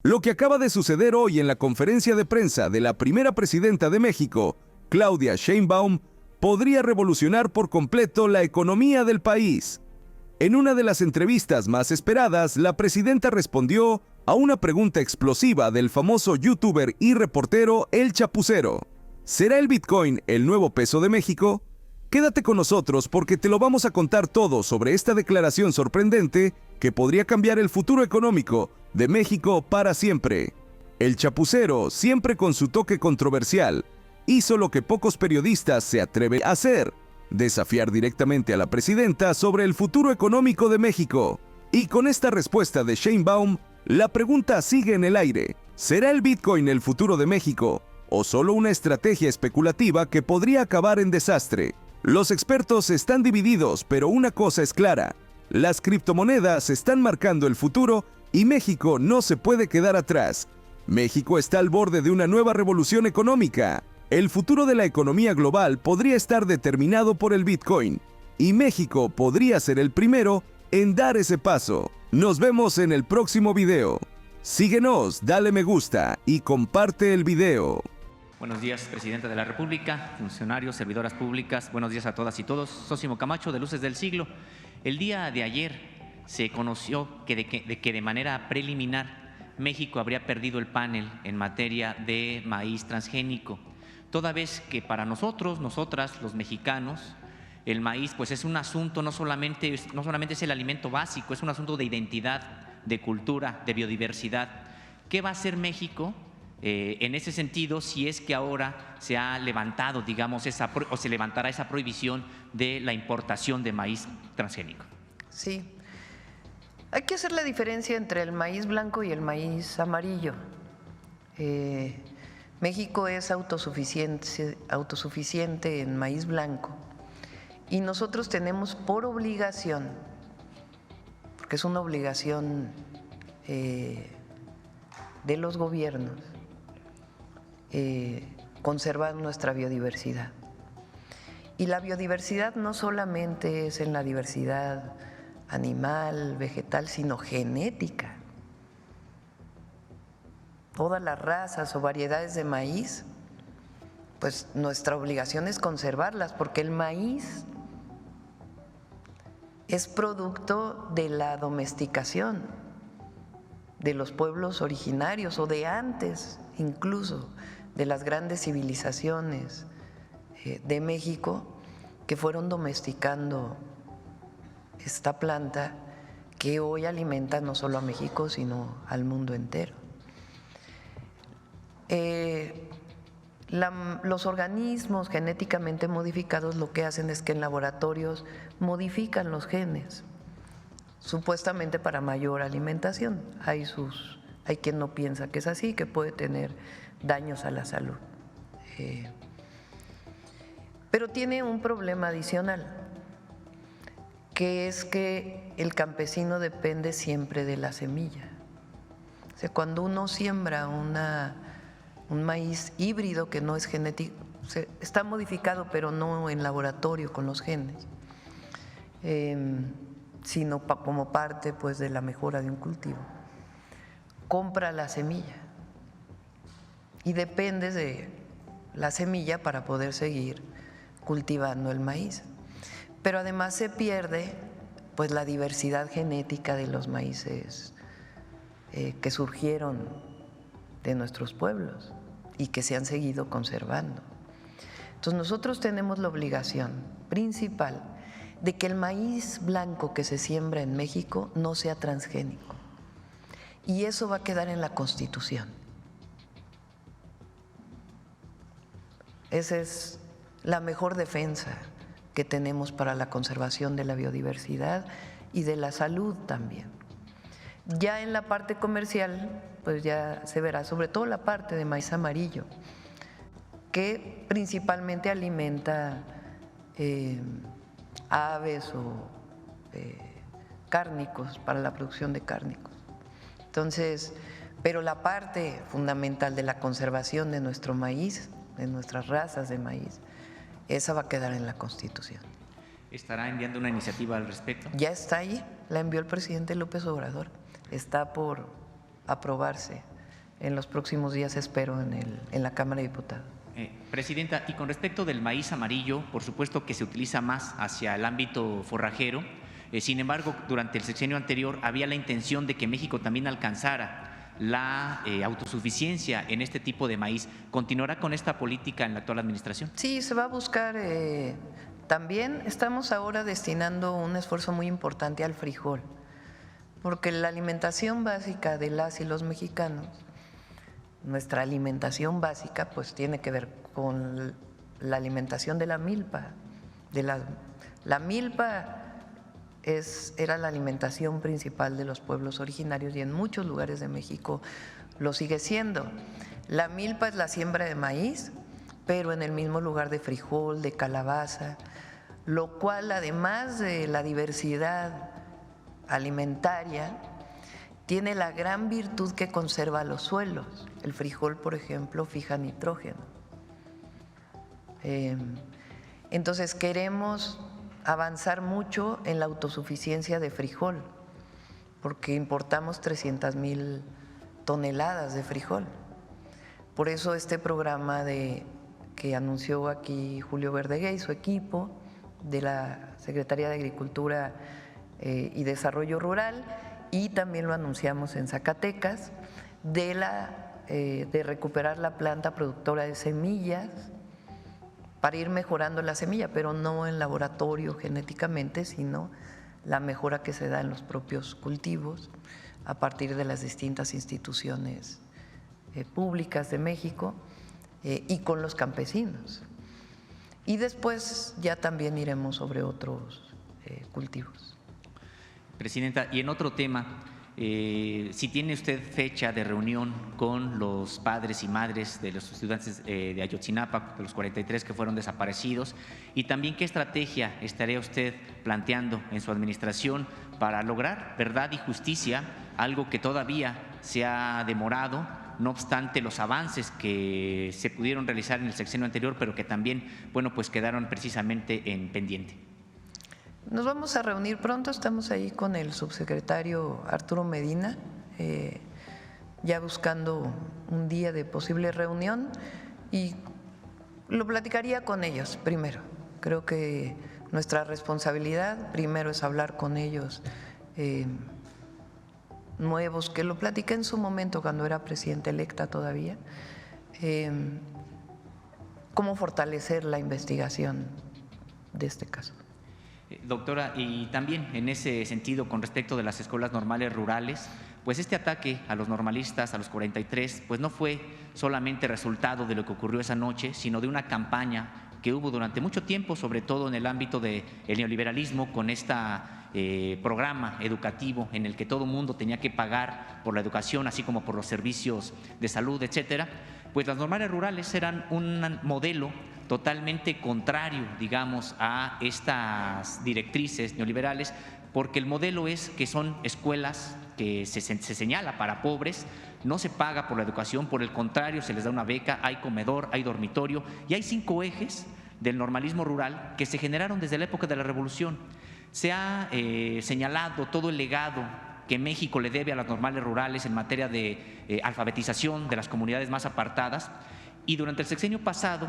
Lo que acaba de suceder hoy en la conferencia de prensa de la primera presidenta de México, Claudia Sheinbaum, podría revolucionar por completo la economía del país. En una de las entrevistas más esperadas, la presidenta respondió a una pregunta explosiva del famoso youtuber y reportero El Chapucero. ¿Será el Bitcoin el nuevo peso de México? Quédate con nosotros porque te lo vamos a contar todo sobre esta declaración sorprendente que podría cambiar el futuro económico de México para siempre. El Chapucero, siempre con su toque controversial, hizo lo que pocos periodistas se atreven a hacer: desafiar directamente a la presidenta sobre el futuro económico de México. Y con esta respuesta de Sheinbaum, la pregunta sigue en el aire: ¿será el Bitcoin el futuro de México o solo una estrategia especulativa que podría acabar en desastre? Los expertos están divididos, pero una cosa es clara: las criptomonedas están marcando el futuro y México no se puede quedar atrás. México está al borde de una nueva revolución económica. El futuro de la economía global podría estar determinado por el Bitcoin, y México podría ser el primero en dar ese paso. Nos vemos en el próximo video. Síguenos, dale me gusta y comparte el video. Buenos días, Presidenta de la República, funcionarios, servidoras públicas, buenos días a todas y todos. Sósimo Camacho, de Luces del Siglo. El día de ayer se conoció que de manera preliminar México habría perdido el panel en materia de maíz transgénico, toda vez que para nosotros, nosotras, los mexicanos, el maíz pues es un asunto, no solamente es el alimento básico, es un asunto de identidad, de cultura, de biodiversidad. ¿Qué va a hacer México en ese sentido, si es que ahora se ha levantado, digamos, o se levantará esa prohibición de la importación de maíz transgénico? Sí, hay que hacer la diferencia entre el maíz blanco y el maíz amarillo. México es autosuficiente en maíz blanco y nosotros tenemos por obligación, porque es una obligación de los gobiernos, conservar nuestra biodiversidad. Y la biodiversidad no solamente es en la diversidad animal, vegetal, sino genética. Todas las razas o variedades de maíz, pues nuestra obligación es conservarlas, porque el maíz es producto de la domesticación de los pueblos originarios o de antes incluso de las grandes civilizaciones de México, que fueron domesticando esta planta que hoy alimenta no solo a México sino al mundo entero. Los organismos genéticamente modificados lo que hacen es que en laboratorios modifican los genes, supuestamente para mayor alimentación. Hay quien no piensa que es así, que puede tener daños a la salud. Pero tiene un problema adicional, que es que el campesino depende siempre de la semilla. O sea, cuando uno siembra un maíz híbrido que no es genético, está modificado pero no en laboratorio con los genes, sino como parte pues de la mejora de un cultivo, compra la semilla y dependes de la semilla para poder seguir cultivando el maíz. Pero además se pierde pues la diversidad genética de los maíces que surgieron de nuestros pueblos y que se han seguido conservando. Entonces nosotros tenemos la obligación principal de que el maíz blanco que se siembra en México no sea transgénico, y eso va a quedar en la Constitución. Esa es la mejor defensa que tenemos para la conservación de la biodiversidad y de la salud también. Ya en la parte comercial, pues ya se verá, sobre todo la parte de maíz amarillo, que principalmente alimenta aves o cárnicos, para la producción de cárnicos. Entonces, pero la parte fundamental de la conservación de nuestro maíz, de nuestras razas de maíz, esa va a quedar en la Constitución. ¿Estará enviando una iniciativa al respecto? Ya está ahí, la envió el presidente López Obrador, está por aprobarse en los próximos días, espero, en la Cámara de Diputados. Presidenta, y con respecto del maíz amarillo, por supuesto que se utiliza más hacia el ámbito forrajero. Sin embargo, durante el sexenio anterior había la intención de que México también alcanzara la autosuficiencia en este tipo de maíz. ¿Continuará con esta política en la actual administración? Sí, se va a buscar. También estamos ahora destinando un esfuerzo muy importante al frijol, porque la alimentación básica de las y los mexicanos, nuestra alimentación básica, pues tiene que ver con la alimentación de la milpa. La milpa era la alimentación principal de los pueblos originarios y en muchos lugares de México lo sigue siendo. La milpa es la siembra de maíz, pero en el mismo lugar de frijol, de calabaza, lo cual, además de la diversidad alimentaria, tiene la gran virtud que conserva los suelos. El frijol, por ejemplo, fija nitrógeno. Entonces queremos avanzar mucho en la autosuficiencia de frijol, porque importamos 300,000 toneladas de frijol. Por eso este programa que anunció aquí Julio Verdeguer y su equipo de la Secretaría de Agricultura y Desarrollo Rural, y también lo anunciamos en Zacatecas, de recuperar la planta productora de semillas para ir mejorando la semilla, pero no en laboratorio genéticamente, sino la mejora que se da en los propios cultivos a partir de las distintas instituciones públicas de México y con los campesinos. Y después ya también iremos sobre otros cultivos. Presidenta, y en otro tema, si tiene usted fecha de reunión con los padres y madres de los estudiantes de Ayotzinapa, de los 43 que fueron desaparecidos, y también qué estrategia estaría usted planteando en su administración para lograr verdad y justicia, algo que todavía se ha demorado, no obstante los avances que se pudieron realizar en el sexenio anterior, pero que también, bueno, pues quedaron precisamente en pendiente. Nos vamos a reunir pronto, estamos ahí con el subsecretario Arturo Medina, ya buscando un día de posible reunión, y lo platicaría con ellos primero. Creo que nuestra responsabilidad primero es hablar con ellos nuevos, que lo platiqué en su momento cuando era presidenta electa todavía, cómo fortalecer la investigación de este caso. Doctora, y también en ese sentido, con respecto de las escuelas normales rurales, pues este ataque a los normalistas, a los 43, pues no fue solamente resultado de lo que ocurrió esa noche, sino de una campaña que hubo durante mucho tiempo, sobre todo en el ámbito del neoliberalismo, con este programa educativo en el que todo mundo tenía que pagar por la educación, así como por los servicios de salud, etcétera. Pues las normales rurales eran un modelo totalmente contrario, digamos, a estas directrices neoliberales, porque el modelo es que son escuelas que se señala para pobres, no se paga por la educación, por el contrario, se les da una beca, hay comedor, hay dormitorio, y hay 5 ejes del normalismo rural que se generaron desde la época de la Revolución. Se ha señalado todo el legado que México le debe a las normales rurales en materia de alfabetización de las comunidades más apartadas, y durante el sexenio pasado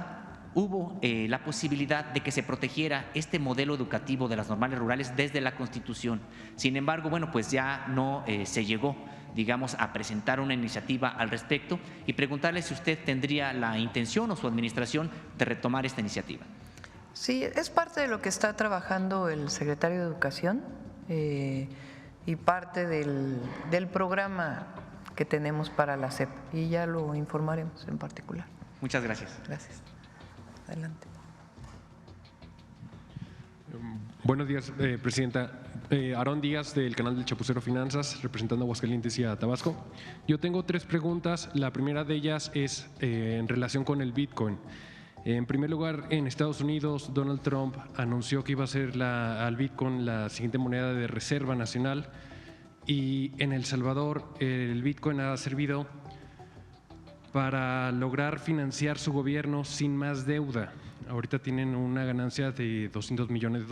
hubo la posibilidad de que se protegiera este modelo educativo de las normales rurales desde la Constitución. Sin embargo, bueno, pues ya no se llegó, digamos, a presentar una iniciativa al respecto, y preguntarle si usted tendría la intención o su administración de retomar esta iniciativa. Sí, es parte de lo que está trabajando el secretario de Educación y parte del programa que tenemos para la SEP, y ya lo informaremos en particular. Muchas gracias. Gracias. Adelante. Buenos días, Presidenta. Aarón Díaz, del canal del Chapucero Finanzas, representando a Aguascalientes y a Tabasco. Yo tengo 3 preguntas. La primera de ellas es en relación con el Bitcoin. En primer lugar, en Estados Unidos, Donald Trump anunció que iba a ser al Bitcoin la siguiente moneda de reserva nacional, y en El Salvador el Bitcoin ha servido para lograr financiar su gobierno sin más deuda. Ahorita tienen una ganancia de $200 millones.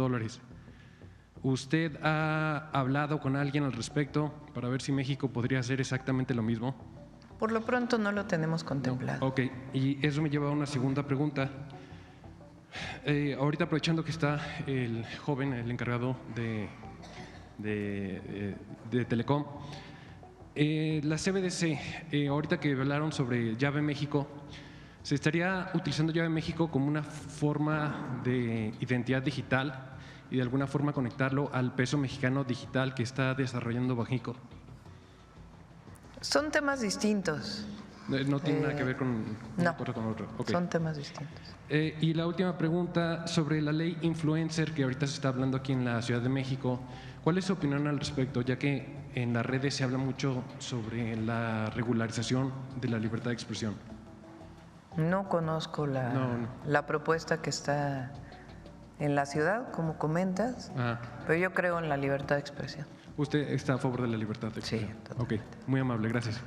¿Usted ha hablado con alguien al respecto para ver si México podría hacer exactamente lo mismo? Por lo pronto no lo tenemos contemplado. Ok, y eso me lleva a una segunda pregunta. Ahorita aprovechando que está el joven, el encargado de Telecom, la CBDC, ahorita que hablaron sobre Llave México, ¿se estaría utilizando Llave México como una forma de identidad digital y de alguna forma conectarlo al peso mexicano digital que está desarrollando Banxico? Son temas distintos. No tiene nada que ver con una No, cosa con otra. Okay. son temas distintos. Y la última pregunta sobre la ley influencer que ahorita se está hablando aquí en la Ciudad de México. ¿Cuál es su opinión al respecto? Ya que en las redes se habla mucho sobre la regularización de la libertad de expresión. No conozco la propuesta que está en la ciudad, como comentas, pero yo creo en la libertad de expresión. ¿Usted está a favor de la libertad de expresión? Sí, totalmente. Ok, muy amable, gracias.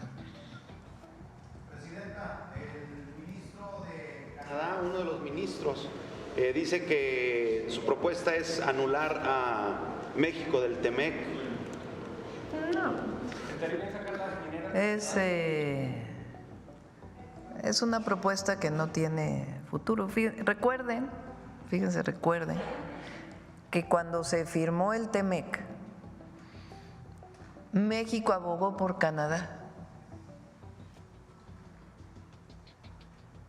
Uno de los ministros dice que su propuesta es anular a México del TEMEC. No. Es una propuesta que no tiene futuro. Recuerden que cuando se firmó el TEMEC, México abogó por Canadá.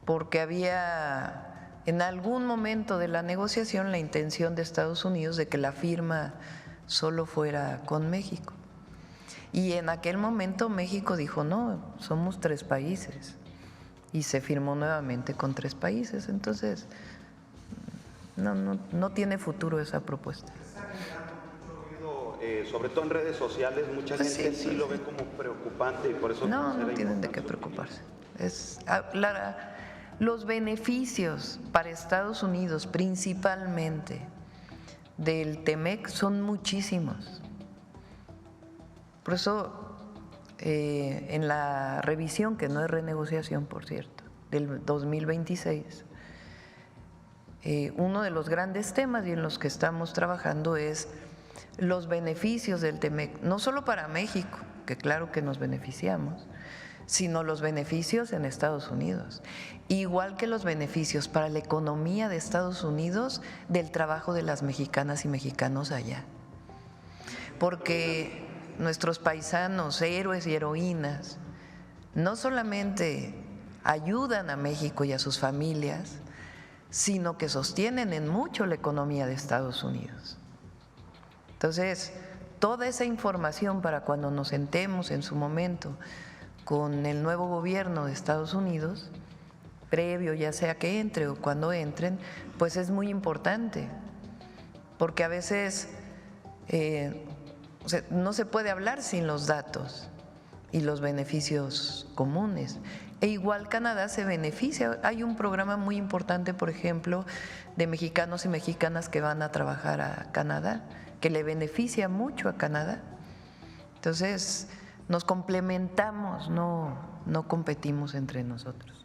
Porque había en algún momento de la negociación la intención de Estados Unidos de que la firma solo fuera con México. Y en aquel momento México dijo, no, somos 3 países. Y se firmó nuevamente con 3 países. Entonces, no tiene futuro esa propuesta. Está generando mucho ruido, sobre todo en redes sociales. Mucha gente sí lo ve como preocupante y por eso… No tienen de qué preocuparse. Los beneficios para Estados Unidos, principalmente del TEMEC, son muchísimos. Por eso, en la revisión, que no es renegociación, por cierto, del 2026, uno de los grandes temas y en los que estamos trabajando es los beneficios del TEMEC, no solo para México, que claro que nos beneficiamos, sino los beneficios en Estados Unidos, igual que los beneficios para la economía de Estados Unidos del trabajo de las mexicanas y mexicanos allá. Porque nuestros paisanos, héroes y heroínas, no solamente ayudan a México y a sus familias, sino que sostienen en mucho la economía de Estados Unidos. Entonces, toda esa información para cuando nos sentemos en su momento con el nuevo gobierno de Estados Unidos, previo ya sea que entre o cuando entren, pues es muy importante, porque a veces no se puede hablar sin los datos y los beneficios comunes. E igual Canadá se beneficia. Hay un programa muy importante, por ejemplo, de mexicanos y mexicanas que van a trabajar a Canadá, que le beneficia mucho a Canadá. Entonces, nos complementamos, no competimos entre nosotros.